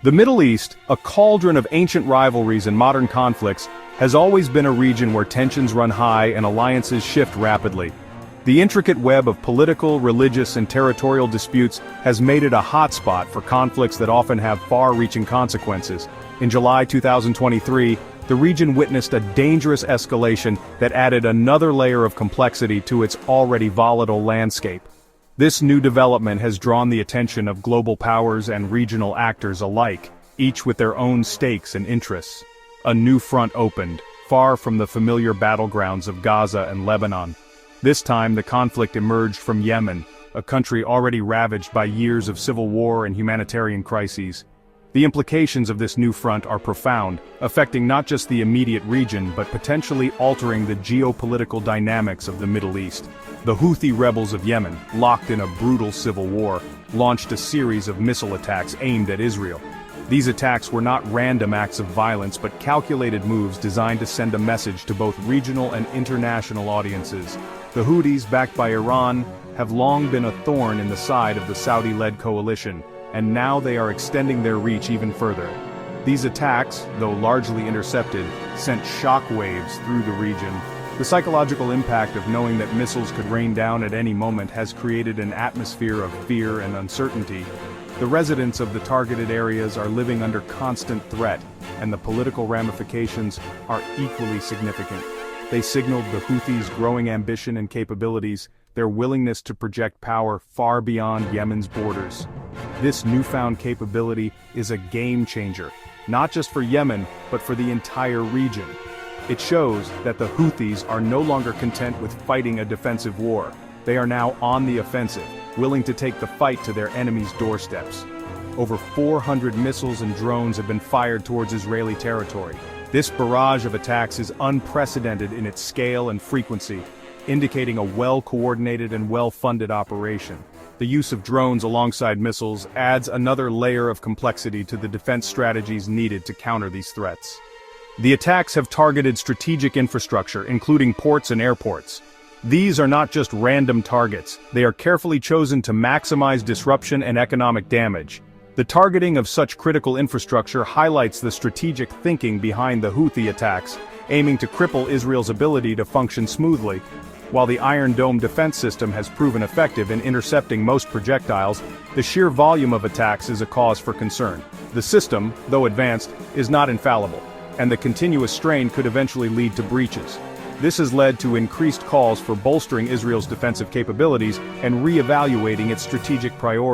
The Middle East, a cauldron of ancient rivalries and modern conflicts, has always been a region where tensions run high and alliances shift rapidly. The intricate web of political, religious, and territorial disputes has made it a hotspot for conflicts that often have far-reaching consequences. In July 2023, the region witnessed a dangerous escalation that added another layer of complexity to its already volatile landscape. This new development has drawn the attention of global powers and regional actors alike, each with their own stakes and interests. A new front opened, far from the familiar battlegrounds of Gaza and Lebanon. This time the conflict emerged from Yemen, a country already ravaged by years of civil war and humanitarian crises. The implications of this new front are profound, affecting not just the immediate region but potentially altering the geopolitical dynamics of the Middle East. The Houthi rebels of Yemen, locked in a brutal civil war, launched a series of missile attacks aimed at Israel. These attacks were not random acts of violence but calculated moves designed to send a message to both regional and international audiences. The Houthis, backed by Iran, have long been a thorn in the side of the Saudi-led coalition, and now they are extending their reach even further. These attacks, though largely intercepted, sent shockwaves through the region. The psychological impact of knowing that missiles could rain down at any moment has created an atmosphere of fear and uncertainty. The residents of the targeted areas are living under constant threat, and the political ramifications are equally significant. They signaled the Houthis' growing ambition and capabilities, their willingness to project power far beyond Yemen's borders. This newfound capability is a game-changer, not just for Yemen, but for the entire region. It shows that the Houthis are no longer content with fighting a defensive war. They are now on the offensive, willing to take the fight to their enemies' doorsteps. Over 400 missiles and drones have been fired towards Israeli territory. This barrage of attacks is unprecedented in its scale and frequency, indicating a well-coordinated and well-funded operation. The use of drones alongside missiles adds another layer of complexity to the defense strategies needed to counter these threats. The attacks have targeted strategic infrastructure, including ports and airports. These are not just random targets, they are carefully chosen to maximize disruption and economic damage. The targeting of such critical infrastructure highlights the strategic thinking behind the Houthi attacks, aiming to cripple Israel's ability to function smoothly. While the Iron Dome defense system has proven effective in intercepting most projectiles, the sheer volume of attacks is a cause for concern. The system, though advanced, is not infallible, and the continuous strain could eventually lead to breaches. This has led to increased calls for bolstering Israel's defensive capabilities and re-evaluating its strategic priorities.